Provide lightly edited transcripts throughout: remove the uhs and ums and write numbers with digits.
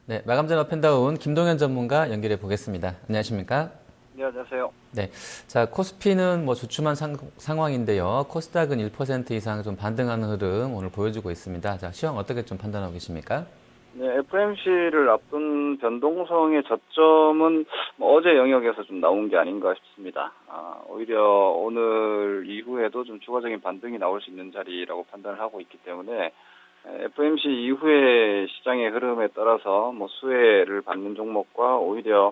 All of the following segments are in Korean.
네, 마감 전 업앤다운 김동현 전문가 연결해 보겠습니다. 안녕하십니까? 네, 안녕하세요. 네. 자, 코스피는 뭐 주춤한 상황인데요. 코스닥은 1% 이상 좀 반등하는 흐름 오늘 보여주고 있습니다. 자, 시황 어떻게 좀 판단하고 계십니까? 네, FMC를 앞둔 변동성의 저점은 뭐 어제 영역에서 좀 나온 게 아닌가 싶습니다. 오히려 오늘 이후에도 좀 추가적인 반등이 나올 수 있는 자리라고 판단을 하고 있기 때문에 FMC 이후의 시장의 흐름에 따라서 뭐 수혜를 받는 종목과 오히려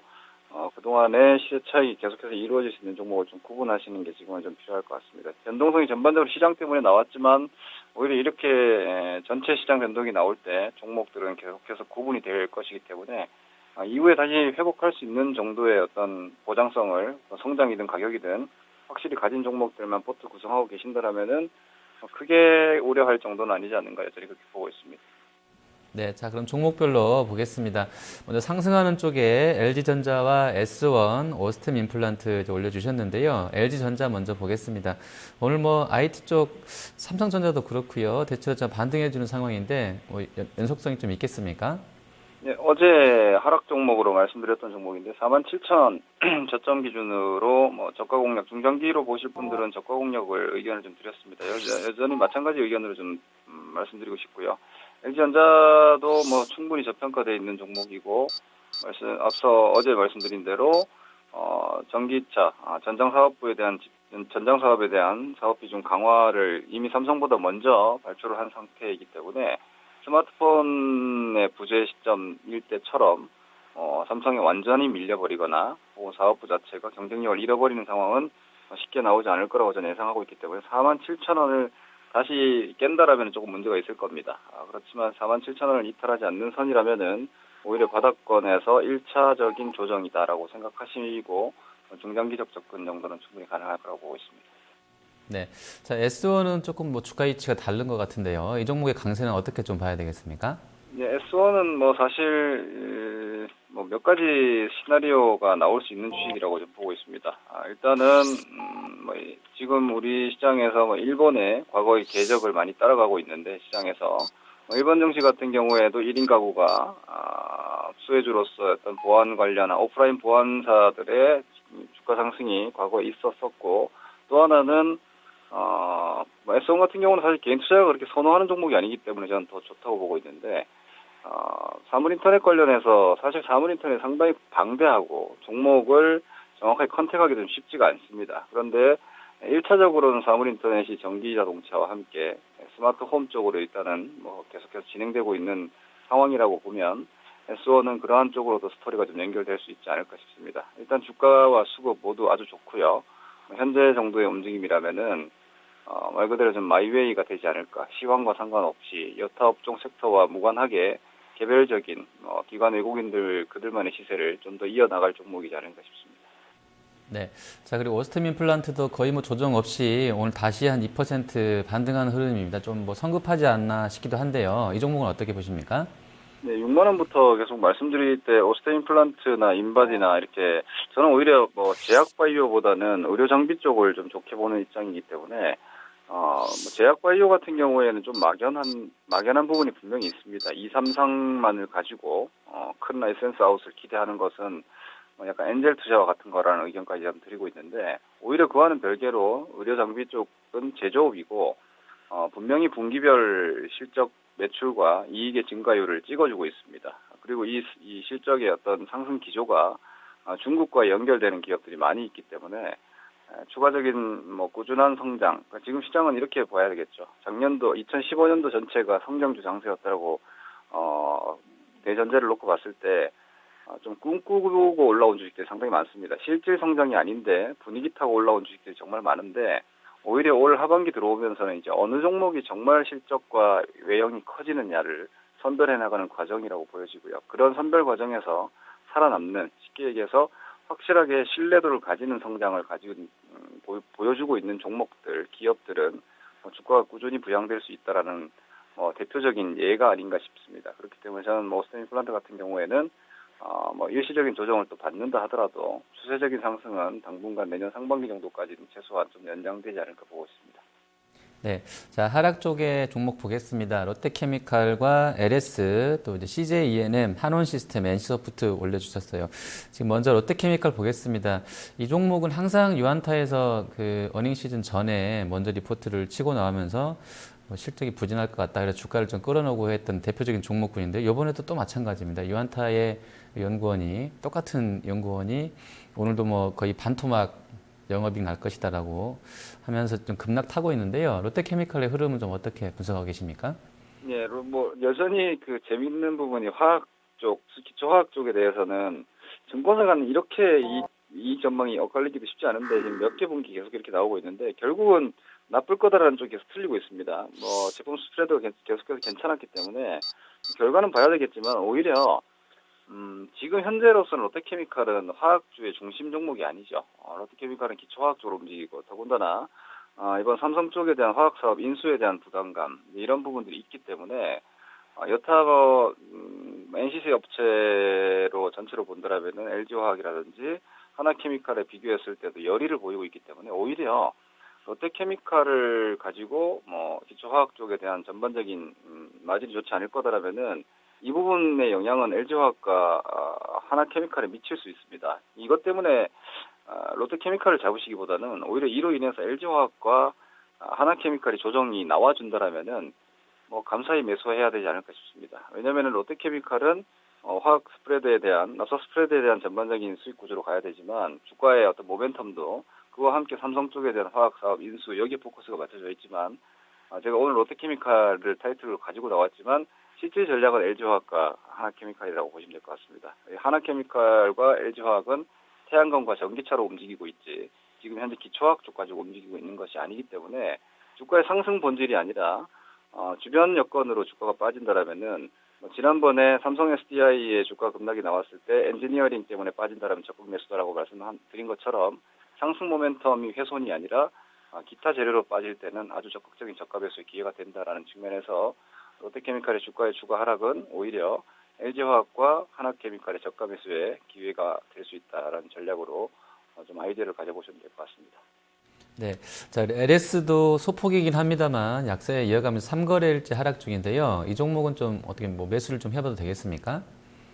그동안의 시세 차익이 계속해서 이루어질 수 있는 종목을 좀 구분하시는 게 지금은 좀 필요할 것 같습니다. 변동성이 전반적으로 시장 때문에 나왔지만 오히려 이렇게 전체 시장 변동이 나올 때 종목들은 계속해서 구분이 될 것이기 때문에 이후에 다시 회복할 수 있는 정도의 어떤 보장성을 성장이든 가격이든 확실히 가진 종목들만 포트 구성하고 계신다라면은 크게 우려할 정도는 아니지 않는가 저희 그렇게 보고 있습니다. 네, 자, 그럼 종목별로 보겠습니다. 먼저 상승하는 쪽에 LG전자와 S1, 오스템 임플란트 이제 올려주셨는데요. LG전자 먼저 보겠습니다. 오늘 뭐 IT 쪽 삼성전자도 그렇고요. 대체로 반등해주는 상황인데 연속성이 좀 있겠습니까? 네, 어제 하락 종목으로 말씀드렸던 종목인데 47,000 저점 기준으로 뭐 저가 공략 중장기로 보실 분들은 저가 공략을 의견을 좀 드렸습니다. 여전히 마찬가지 의견으로 좀 말씀드리고 싶고요. LG전자도 뭐 충분히 저평가되어 있는 종목이고 앞서 어제 말씀드린 대로 전기차 전장 사업에 대한 사업 비중 강화를 이미 삼성보다 먼저 발표를 한 상태이기 때문에 스마트폰의 부재 시점일 때처럼 삼성이 완전히 밀려버리거나 혹은 사업부 자체가 경쟁력을 잃어버리는 상황은 쉽게 나오지 않을 거라고 저는 예상하고 있기 때문에 47,000원을 다시 깬다라면 조금 문제가 있을 겁니다. 그렇지만 47,000원을 이탈하지 않는 선이라면은 오히려 바닥권에서 1차적인 조정이다라고 생각하시고 중장기적 접근 정도는 충분히 가능할 거라고 보고 있습니다. 네. 자, S1은 조금 뭐 주가 이치가 다른 것 같은데요. 이 종목의 강세는 어떻게 좀 봐야 되겠습니까? 네, S1은 뭐 사실 뭐 몇 가지 시나리오가 나올 수 있는 주식이라고 좀 보고 있습니다. 일단은 뭐 지금 우리 시장에서 뭐 일본의 과거의 궤적을 많이 따라가고 있는데 시장에서 뭐 일본 증시 같은 경우에도 1인 가구가 수혜주로서 어떤 보안 관련한 오프라인 보안사들의 주가 상승이 과거에 있었었고 또 하나는 뭐 S1 같은 경우는 사실 개인 투자가 그렇게 선호하는 종목이 아니기 때문에 저는 더 좋다고 보고 있는데 사물인터넷 관련해서 사실 사물인터넷 상당히 방대하고 종목을 정확하게 컨택하기 좀 쉽지가 않습니다. 그런데 1차적으로는 사물인터넷이 전기자동차와 함께 스마트홈 쪽으로 일단은 뭐 계속해서 진행되고 있는 상황이라고 보면 S1은 그러한 쪽으로도 스토리가 좀 연결될 수 있지 않을까 싶습니다. 일단 주가와 수급 모두 아주 좋고요. 현재 정도의 움직임이라면은 말 그대로 좀 마이웨이가 되지 않을까. 시황과 상관없이 여타 업종 섹터와 무관하게 개별적인 기관 외국인들 그들만의 시세를 좀 더 이어나갈 종목이지 않을까 싶습니다. 네. 자, 그리고 오스템 임플란트도 거의 뭐 조정 없이 오늘 다시 한 2% 반등하는 흐름입니다. 좀 뭐 성급하지 않나 싶기도 한데요. 이 종목은 어떻게 보십니까? 네, 6만 원부터 계속 말씀드릴 때 오스테 임플란트나 인바디나 이렇게 저는 오히려 뭐 제약 바이오보다는 의료 장비 쪽을 좀 좋게 보는 입장이기 때문에 뭐 제약 바이오 같은 경우에는 좀 막연한 부분이 분명히 있습니다. 2, 3상만을 가지고 큰 라이센스 아웃을 기대하는 것은 뭐 약간 엔젤 투자와 같은 거라는 의견까지 좀 드리고 있는데 오히려 그와는 별개로 의료 장비 쪽은 제조업이고 분명히 분기별 실적 매출과 이익의 증가율을 찍어주고 있습니다. 그리고 이 실적의 어떤 상승 기조가 중국과 연결되는 기업들이 많이 있기 때문에 추가적인 뭐 꾸준한 성장. 그러니까 지금 시장은 이렇게 봐야 되겠죠. 작년도 2015년도 전체가 성장주 장세였다고 대전제를 놓고 봤을 때 좀 꿈꾸고 올라온 주식들이 상당히 많습니다. 실질 성장이 아닌데 분위기 타고 올라온 주식들이 정말 많은데 오히려 올 하반기 들어오면서는 이제 어느 종목이 정말 실적과 외형이 커지느냐를 선별해 나가는 과정이라고 보여지고요. 그런 선별 과정에서 살아남는 쉽게 얘기해서 확실하게 신뢰도를 가지는 성장을 가지고 보여주고 있는 종목들, 기업들은 주가가 꾸준히 부양될 수 있다라는 대표적인 예가 아닌가 싶습니다. 그렇기 때문에 저는 뭐 오스템 플란트 같은 경우에는 뭐 일시적인 조정을 또 받는다 하더라도 추세적인 상승은 당분간 내년 상반기 정도까지는 최소한 좀 연장되지 않을까 보고 있습니다. 네. 자, 하락 쪽에 종목 보겠습니다. 롯데케미칼과 LS, 또 이제 CJ ENM, 한원시스템, NC소프트 올려주셨어요. 지금 먼저 롯데케미칼 보겠습니다. 이 종목은 항상 유안타에서 그 어닝 시즌 전에 먼저 리포트를 치고 나오면서 뭐 실적이 부진할 것 같다. 그래서 주가를 좀 끌어놓고 했던 대표적인 종목군인데 이번에도 또 마찬가지입니다. 유안타의 똑같은 연구원이 오늘도 뭐 거의 반토막 영업이익 날 것이다라고 하면서 좀 급락 타고 있는데요. 롯데케미칼의 흐름은 좀 어떻게 분석하고 계십니까? 예, 뭐 여전히 그 재밌는 부분이 화학 쪽, 기초 화학 쪽에 대해서는 증권사가는 이렇게 이 전망이 엇갈리기도 쉽지 않은데 지금 몇 개 분기 계속 이렇게 나오고 있는데 결국은 나쁠 거다라는 쪽이 계속 틀리고 있습니다. 뭐 제품 스프레드가 계속해서 괜찮았기 때문에 결과는 봐야 되겠지만 오히려 지금 현재로서는 롯데케미칼은 화학주의 중심 종목이 아니죠. 롯데케미칼은 기초화학 쪽으로 움직이고 더군다나 이번 삼성 쪽에 대한 화학사업 인수에 대한 부담감 이런 부분들이 있기 때문에 여타 NCC 업체로 전체로 본다라면은 LG화학이라든지 하나케미칼에 비교했을 때도 열의를 보이고 있기 때문에 오히려 롯데케미칼을 가지고 뭐 기초화학 쪽에 대한 전반적인 마진이 좋지 않을 거다라면은 이 부분의 영향은 LG화학과 하나케미칼에 미칠 수 있습니다. 이것 때문에 롯데케미칼을 잡으시기보다는 오히려 이로 인해서 LG화학과 하나케미칼이 조정이 나와준다라면은 뭐 감사히 매수해야 되지 않을까 싶습니다. 왜냐하면 롯데케미칼은 화학 스프레드에 대한 납사 스프레드에 대한 전반적인 수익 구조로 가야 되지만 주가의 어떤 모멘텀도 그와 함께 삼성 쪽에 대한 화학 사업 인수 여기에 포커스가 맞춰져 있지만 제가 오늘 롯데케미칼을 타이틀로 가지고 나왔지만 실제 전략은 LG화학과 하나케미칼이라고 보시면 될 것 같습니다. 하나케미칼과 LG화학은 태양광과 전기차로 움직이고 있지 지금 현재 기초화학 쪽 가지고 움직이고 있는 것이 아니기 때문에 주가의 상승 본질이 아니라 주변 여건으로 주가가 빠진다라면은 지난번에 삼성 SDI의 주가 급락이 나왔을 때 엔지니어링 때문에 빠진다라면 적극 매수다라고 말씀드린 것처럼 상승 모멘텀이 훼손이 아니라 기타 재료로 빠질 때는 아주 적극적인 저가 매수의 기회가 된다라는 측면에서 롯데케미칼의 주가의 추가 하락은 오히려 LG화학과 하나케미칼의 저가 매수의 기회가 될 수 있다라는 전략으로 좀 아이디어를 가져보시면 될 것 같습니다. 네. 자, LS도 소폭이긴 합니다만 약세에 이어가면서 3거래일째 하락 중인데요. 이 종목은 좀 어떻게 뭐 매수를 좀 해봐도 되겠습니까?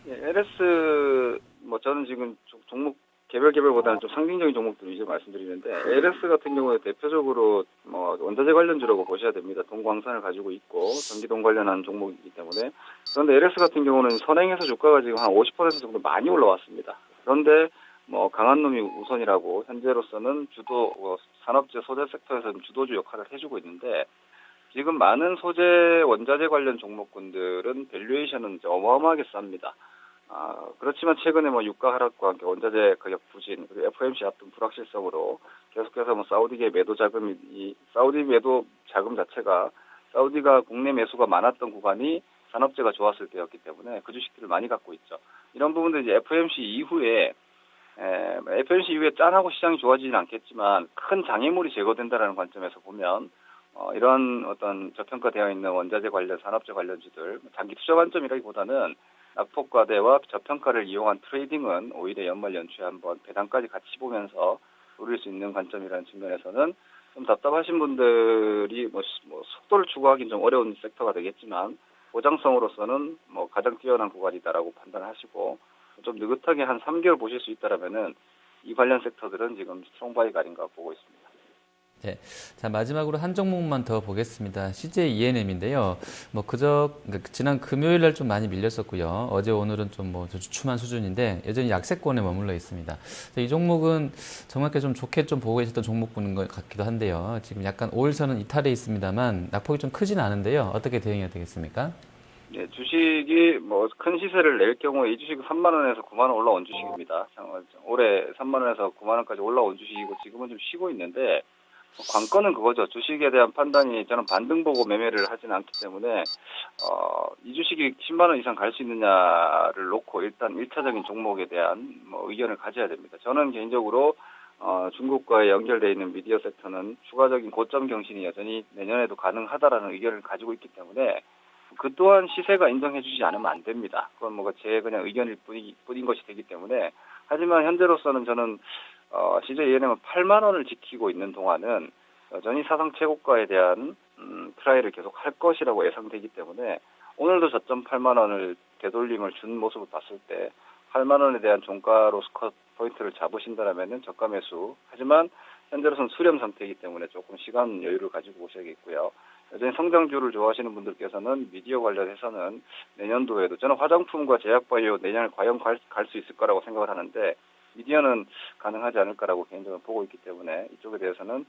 예, LS 뭐 저는 지금 종목 개별보다는 좀 상징적인 종목들 위주로 말씀드리는데 LS 같은 경우에 대표적으로 뭐 원자재 관련주라고 보셔야 됩니다. 동광산을 가지고 있고 전기동 관련한 종목이기 때문에 그런데 LS 같은 경우는 선행해서 주가가 지금 한 50% 정도 많이 올라왔습니다. 그런데 뭐 강한 놈이 우선이라고 현재로서는 산업재 소재 섹터에서는 주도주 역할을 해주고 있는데 지금 많은 소재 원자재 관련 종목군들은 밸류에이션은 이제 어마어마하게 쌉니다. 그렇지만 최근에 뭐 유가 하락과 함께 원자재 가격 부진, 그리고 FOMC 앞둔 불확실성으로 계속해서 뭐 사우디계 매도 자금이, 사우디 매도 자금 자체가 사우디가 국내 매수가 많았던 구간이 산업재가 좋았을 때였기 때문에 그 주식들을 많이 갖고 있죠. 이런 부분들 이제 FOMC 이후에 짠하고 시장이 좋아지진 않겠지만 큰 장애물이 제거된다라는 관점에서 보면 이런 어떤 저평가되어 있는 원자재 관련, 산업재 관련주들 장기 투자 관점이라기보다는 낙폭과대와 저평가를 이용한 트레이딩은 오히려 연말 연초에 한번 배당까지 같이 보면서 노릴 수 있는 관점이라는 측면에서는 좀 답답하신 분들이 뭐 속도를 추구하기는 좀 어려운 섹터가 되겠지만 보장성으로서는 뭐 가장 뛰어난 구간이다라고 판단하시고 좀 느긋하게 한 3개월 보실 수 있다라면은 이 관련 섹터들은 지금 스트롱바이가 아닌가 보고 있습니다. 네. 자, 마지막으로 한 종목만 더 보겠습니다. CJ ENM인데요. 뭐 그러니까 지난 금요일 날 좀 많이 밀렸었고요. 어제 오늘은 좀 뭐 주춤한 수준인데 여전히 약세권에 머물러 있습니다. 이 종목은 정확하게 좀 좋게 좀 보고 계셨던 종목군인 것 같기도 한데요. 지금 약간 5일선은 이탈해 있습니다만 낙폭이 좀 크진 않은데요. 어떻게 대응해야 되겠습니까? 네, 주식이 뭐 큰 시세를 낼 경우에 이 주식은 3만 원에서 9만 원 올라온 주식입니다. 올해 3만 원에서 9만 원까지 올라온 주식이고 지금은 좀 쉬고 있는데 관건은 그거죠. 주식에 대한 판단이 저는 반등 보고 매매를 하지는 않기 때문에 이 주식이 10만 원 이상 갈 수 있느냐를 놓고 일단 1차적인 종목에 대한 뭐 의견을 가져야 됩니다. 저는 개인적으로 중국과의 연결되어 있는 미디어 섹터는 추가적인 고점 경신이 여전히 내년에도 가능하다라는 의견을 가지고 있기 때문에 그 또한 시세가 인정해주지 않으면 안 됩니다. 그건 뭐가 제 그냥 의견일 뿐인 것이 되기 때문에 하지만 현재로서는 저는 CJ ENM은 8만 원을 지키고 있는 동안은 여전히 사상 최고가에 대한 트라이를 계속 할 것이라고 예상되기 때문에 오늘도 저점 8만 원을 되돌림을 준 모습을 봤을 때 8만 원에 대한 종가로 스컷 포인트를 잡으신다면은 저가 매수. 하지만 현재로서는 수렴 상태이기 때문에 조금 시간 여유를 가지고 오셔야겠고요. 여전히 성장주를 좋아하시는 분들께서는 미디어 관련해서는 내년도에도 저는 화장품과 제약바이오 내년에 과연 갈 수 있을 거라고 생각을 하는데 미디어는 가능하지 않을까라고 개인적으로 보고 있기 때문에 이쪽에 대해서는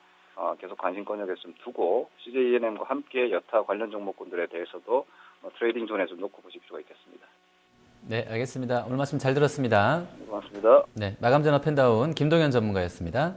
계속 관심권역에 좀 두고 CJENM과 함께 여타 관련 종목군들에 대해서도 트레이딩 존에 좀 놓고 보실 필요가 있겠습니다. 네, 알겠습니다. 오늘 말씀 잘 들었습니다. 고맙습니다. 네, 마감 전화 펜다운 김동현 전문가였습니다.